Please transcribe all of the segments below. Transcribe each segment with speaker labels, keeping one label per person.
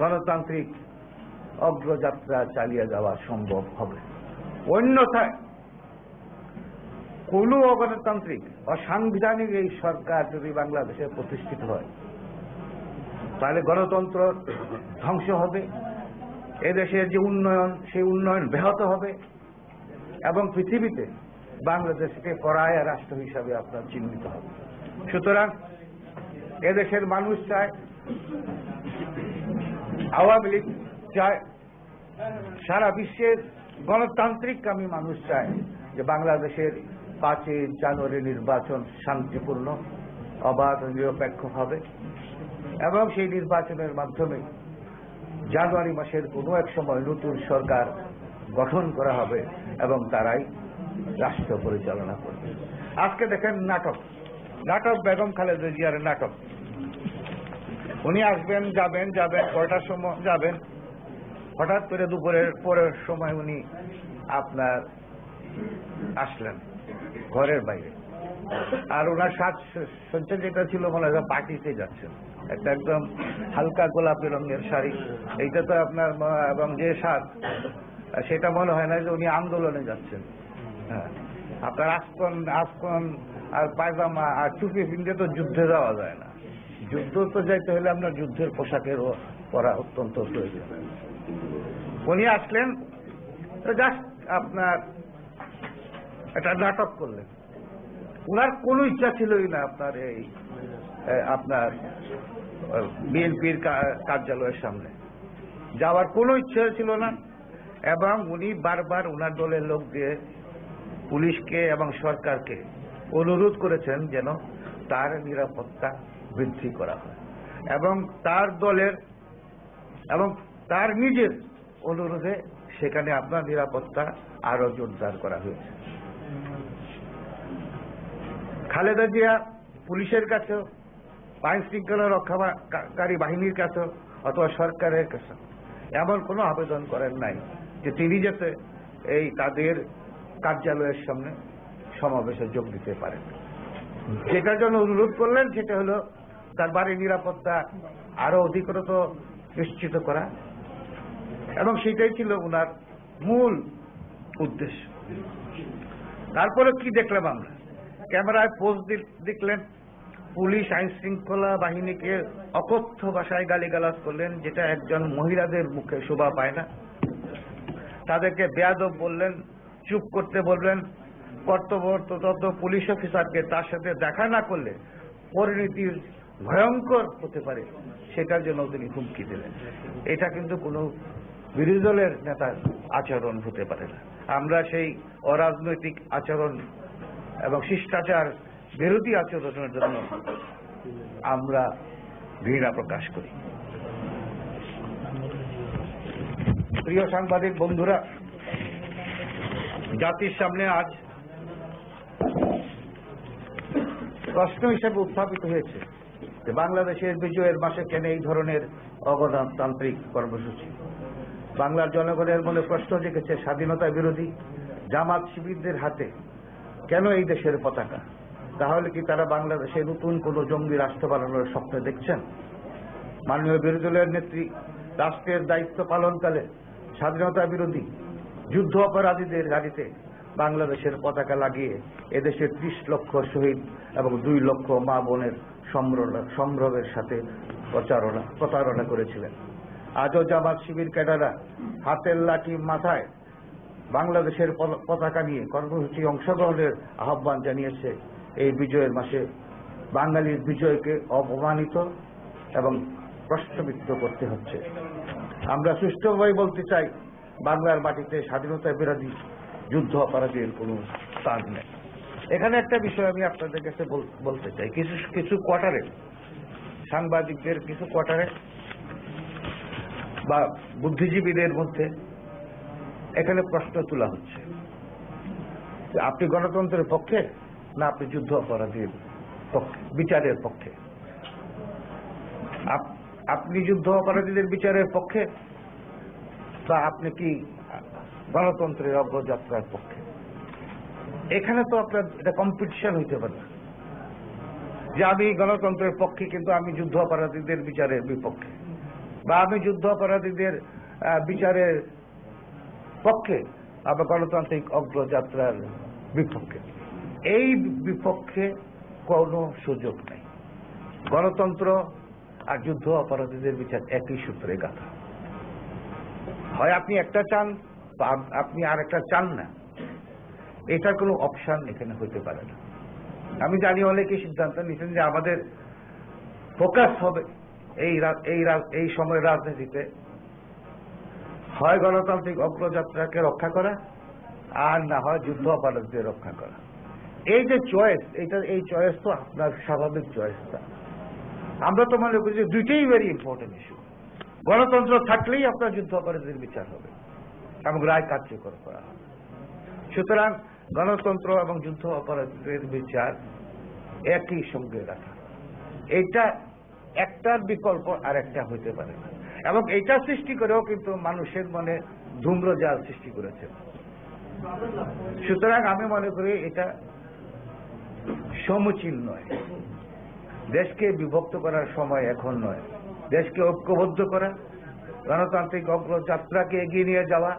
Speaker 1: গণতান্ত্রিক অগ্রযাত্রা চালিয়ে যাওয়া সম্ভব হবে। অন্যথায় কোন অগণতান্ত্রিক অসাংবিধানিক এই সরকার যদি বাংলাদেশে প্রতিষ্ঠিত হয়, তাহলে গণতন্ত্র ধ্বংস হবে, এদেশের যে উন্নয়ন সেই উন্নয়ন ব্যাহত হবে এবং পৃথিবীতে বাংলাদেশকে পরায়া রাষ্ট্র হিসাবে আপনার চিহ্নিত হবে। সুতরাং এদেশের মানুষ চায়, আওয়ামী লীগ চায়, সারা বিশ্বের গণতান্ত্রিককামী মানুষ চায় যে বাংলাদেশের 5ই জানুয়ারি নির্বাচন শান্তিপূর্ণ, অবাধ ও নিরপেক্ষ হবে এবং সেই নির্বাচনের মাধ্যমে জানুয়ারি মাসের কোনো এক সময় নতুন সরকার গঠন করা হবে এবং তারাই রাষ্ট্র পরিচালনা করবে। আজকে দেখেন নাটক বেগম খালেদা জিয়ার নাটক। উনি আসবেন, যাবেন, কয়টার সময় যাবেন, হঠাৎ করে দুপুরের পরের সময় উনি আপনার আসলেন ঘরের বাইরে, আর ওনার সাজ সজ্জা যেটা ছিল মনে হয় পার্টিতে যাচ্ছেন, একটা একদম হালকা গোলাপি রঙের শাড়ি, এইটা তো আপনার এবং যে সাজ সেটা মনে হয় না যে উনি আন্দোলনে যাচ্ছেন। হ্যাঁ, আপনার আসকন আর পায়জামা আর টুপি পিনতে তো যুদ্ধে যাওয়া যায় না। যুদ্ধ তো যাইতে হলে আপনার যুদ্ধের পোশাকেরও পরা অত্যন্ত প্রয়োজন। উনি আসলেন জাস্ট আপনার একটা নাটক করলেন। ওনার কোনো ইচ্ছা ছিলই না আপনার বিএনপির কার্যালয়ের সামনে যাওয়ার কোনো ইচ্ছা ছিল না, এবং উনি বারবার ওনার দলের লোক দিয়ে পুলিশকে এবং সরকারকে অনুরোধ করেছেন যেন তার নিরাপত্তা বৃদ্ধি করা হয়, এবং তার দলের এবং তার নিজের অনুরোধে সেখানে আপনার নিরাপত্তা আরো জোরদার করা হয়েছে। খালেদা জিয়া পুলিশের কাছেও, আইন শৃঙ্খলা রক্ষাকারী বাহিনীর কাছেও অথবা সরকারের কাছে এমন কোনো আবেদন করেন নাই যে তিনি যাতে এই তাদের কার্যালয়ের সামনে সমাবেশে যোগ দিতে পারেন। যেটার জন্য অনুরোধ করলেন সেটা হলো তার বাড়ির নিরাপত্তা আরো অধিকতর নিশ্চিত করা, এবং সেটাই ছিল ওনার মূল উদ্দেশ্য। তারপরে কি দেখলাম আমরা, ক্যামেরায় পোজ দেখলেন, পুলিশ আইন শৃঙ্খলা বাহিনীকে অকথ্য ভাষায় গালিগালাজ করলেন, যেটা একজন মহিলাদের মুখে শোভা পায় না। তাদেরকে বেয়াদব বললেন, চুপ করতে বললেন, কর্তব্যরত পুলিশ অফিসারকে তার সাথে দেখা না করলে পরিণতি ভয়ঙ্কর হতে পারে সেটার জন্য তিনি হুমকি দিলেন। এটা কিন্তু কোনো বিরোধী দলের নেতার আচরণ হতে পারে না। আমরা সেই অরাজনৈতিক আচরণ এবং শিষ্টাচার বিরোধী আচরণের জন্য আমরা ঘৃণা প্রকাশ করি। প্রিয় সাংবাদিক বন্ধুরা, জাতির সামনে আজ প্রশ্ন হিসেবে উত্থাপিত হয়েছে যে বাংলাদেশের বিজয়ের মাসে কেন এই ধরনের অগণতান্ত্রিক কর্মসূচি। বাংলার জনগণের মনে প্রশ্ন জেগেছে, স্বাধীনতা বিরোধী জামাত শিবিরদের হাতে কেন এই দেশের পতাকা? তাহলে কি তারা বাংলাদেশে নতুন কোন জঙ্গি রাষ্ট্র বানানোর স্বপ্ন দেখছেন? মাননীয় বিরোধী দলের নেত্রী রাষ্ট্রের দায়িত্ব পালনকালে স্বাধীনতা বিরোধী যুদ্ধ অপরাধীদের গাড়িতে বাংলাদেশের পতাকা লাগিয়ে এদেশের 30 লক্ষ শহীদ এবং 2 লক্ষ মা বোনের সম্ভ্রমের সাথে প্রতারণা করেছিলেন। আজও জামাত শিবির ক্যাডাররা হাতের লাঠি মাথায় বাংলাদেশের পতাকা নিয়ে কর্মসূচি অংশগ্রহণের আহ্বান জানিয়েছে। এই বিজয়ের মাসে বাঙালির বিজয়কে অপমানিত এবং প্রশ্নবিদ্ধ করতে হচ্ছে। আমরা সুষ্ঠুভাবে বলতে চাই, বাংলার মাটিতে স্বাধীনতা বিরোধী যুদ্ধ অপরাধীর কোনো স্থান নেই। এখানে একটা বিষয় আমি আপনাদের কাছে বলতে চাই, কিছু কোয়ার্টারে সাংবাদিকদের কিছু কোয়ার্টারে বা বুদ্ধিজীবীদের মধ্যে এখানে প্রশ্ন তোলা হচ্ছে, আপনি গণতন্ত্রের পক্ষে না আপনি যুদ্ধ অপরাধীর পক্ষে, বিচারের পক্ষে? আপনি যুদ্ধ অপরাধীদের বিচারের পক্ষে বা আপনি কি গণতন্ত্রের অগ্রযাত্রার পক্ষে? এখানে তো আপনার এটা কম্পিটিশন হইতে পারে না যে আমি গণতন্ত্রের পক্ষে কিন্তু আমি যুদ্ধ অপরাধীদের বিচারের বিপক্ষে। বা আমি যুদ্ধ অপরাধীদের বিচারের পক্ষে আবার গণতান্ত্রিক অগ্রযাত্রার বিপক্ষে। এই বিপক্ষে কোনো সুযোগ নেই। গণতন্ত্র আর যুদ্ধ অপরাধীদের বিচার একই সূত্রে গাঁথা। হয় আপনি একটা চান বা আপনি আর একটা চান না, এটার কোনো অপশন এখানে হতে পারে না। আমি জানি অনেকে সিদ্ধান্ত নিচ্ছেন যে আমাদের ফোকাস হবে এই সময়ের রাজনীতিতে হয় গণতান্ত্রিক অগ্রযাত্রাকে রক্ষা করা আর না হয় যুদ্ধ অপরাধীদের রক্ষা করা। এই যে চয়েস, এই চয়েস তো আপনার স্বাভাবিক চয়েসটা। আমরা তো মনে করি যে দুইটাই ভেরি ইম্পর্টেন্ট ইস্যু। গণতন্ত্র থাকলেই আপনার যুদ্ধ অপরাধীদের বিচার হবে এবং রায় কার্যকর করা হবে। সুতরাং গণতন্ত্র এবং যুদ্ধ অপরাধীদের বিচার একই সঙ্গে রাখা, এটা একটার বিকল্প আর একটা হইতে পারে না। এবং এটা সৃষ্টি করেও কিন্তু মানুষের মনে ধূম্রজাল সৃষ্টি করেছে। সুতরাং আমি মনে করি এটা সমীচীন নয়। দেশকে বিভক্ত করার সময় এখন নয়। দেশকে ঐক্যবদ্ধ করা, গণতান্ত্রিক অগ্রযাত্রাকে এগিয়ে নিয়ে যাওয়া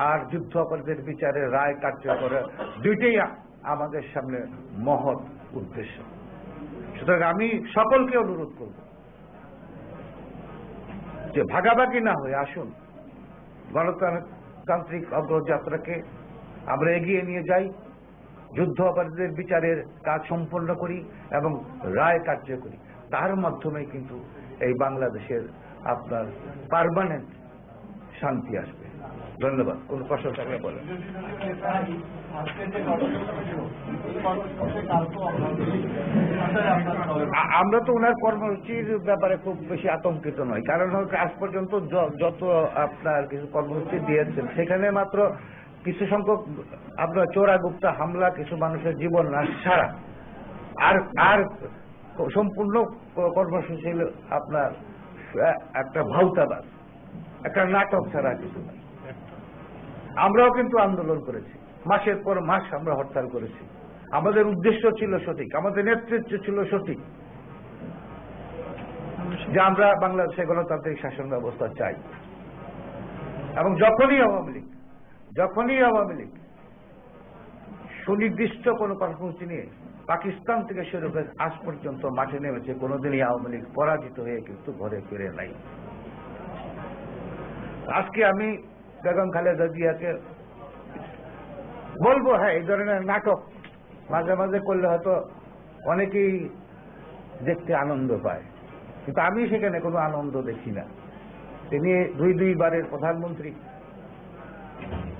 Speaker 1: আর যুদ্ধ অপরাধীদের বিচারে রায় কার্যকর, দুইটাই আমাদের সামনে মহৎ উদ্দেশ্য। সুতরাং আমি সকলকে অনুরোধ করব যে ভাগাভাগি না হয়ে আসুন গণতান্ত্রিক অগ্রযাত্রাকে আমরা এগিয়ে নিয়ে যাই, যুদ্ধ অপরাধীদের বিচারের কাজ সম্পন্ন করি এবং রায় কার্যকরী। তার মাধ্যমে কিন্তু এই বাংলাদেশের আপনার পার্মানেন্ট শান্তি আসবে। ধন্যবাদ। কোন প্রশ্ন থাকলে বলেন। আমরা তো ওনার কর্মসূচির ব্যাপারে খুব বেশি আতঙ্কিত নয়, কারণ আজ পর্যন্ত যত আপনার কিছু কর্মসূচি দিয়েছেন সেখানে মাত্র কিছু সংখ্যক আপনার চোরাগুপ্তা হামলা, কিছু মানুষের জীবন নাশ ছাড়া আর সম্পূর্ণ কর্মসূচি আপনার একটা ভাউতাবাদ, একটা নাটক ছাড়া কিছু নয়। আমরাও কিন্তু আন্দোলন করেছি, মাসের পর মাস আমরা হরতাল করেছি। আমাদের উদ্দেশ্য ছিল সঠিক, আমাদের নেতৃত্ব ছিল সঠিক, যে আমরা বাংলাদেশে গণতান্ত্রিক শাসন ব্যবস্থা চাই। এবং যখনই আওয়ামী লীগ সুনির্দিষ্ট কোন কর্মসূচি নিয়ে পাকিস্তান থেকে শুরু করে আজ পর্যন্ত মাঠে নেমেছে, কোনোদিনই আওয়ামী লীগ পরাজিত হয়ে কিন্তু ঘরে ফিরে নাই। আজকে আমি বেগম খালেদা জিয়াকে বলবো, হ্যাঁ, এই ধরনের নাটক মাঝে মাঝে করলে হয়তো অনেকেই দেখতে আনন্দ পায়, কিন্তু আমি সেখানে কোনো আনন্দ দেখি না। তিনি দুইবারের প্রধানমন্ত্রী,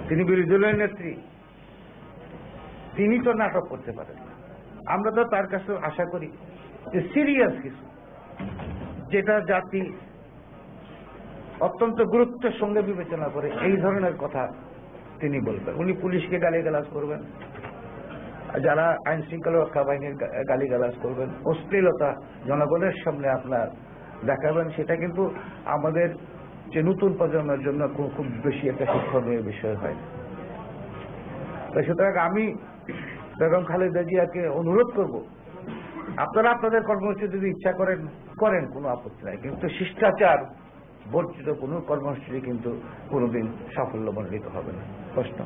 Speaker 1: তিনি বিরোধী দলের নেত্রী, তিনি তো নাটক করতে পারেন। আমরা তো তার কাছে আশা করি যে সিরিয়াস কিছু, যেটা জাতি অত্যন্ত গুরুত্বের সঙ্গে বিবেচনা করে এই ধরনের কথা তিনি বলবেন। উনি পুলিশকে গালিগালাজ করবেন, যারা আইন শৃঙ্খলা রক্ষা বাহিনীর গালিগালাজ করবেন, অশ্লীলতা জনগণের সামনে আপনার দেখাবেন, সেটা কিন্তু আমাদের যে নতুন প্রজন্মের জন্য খুব বেশি একটা শিক্ষণীয় বিষয় হয়। সুতরাং আমি বেগম খালেদা জিয়াকে অনুরোধ করব, আপনারা আপনাদের কর্মসূচি যদি ইচ্ছা করেন কোনো আপত্তি নাই, কিন্তু শিষ্টাচার বর্জিত কোনো কর্মসূচি কিন্তু কোনোদিন সাফল্যমণ্ডিত হবে না। প্রশ্ন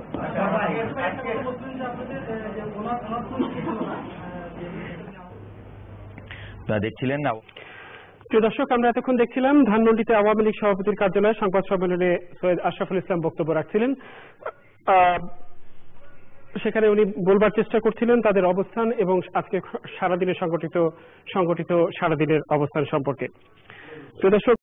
Speaker 2: দেখছিলেন না।
Speaker 3: প্রিয় দর্শক, আমরা এতক্ষণ দেখছিলাম ধানমন্ডিতে আওয়ামী লীগ সভাপতির কার্যালয়ে সংবাদ সম্মেলনে সৈয়দ আশরাফুল ইসলাম বক্তব্য রাখছিলেন। সেখানে উনি বলবার চেষ্টা করছিলেন তাদের অবস্থান এবং আজকে সারাদিনে সংগঠিত সারাদিনের অবস্থান সম্পর্কে। প্রিয় দর্শক,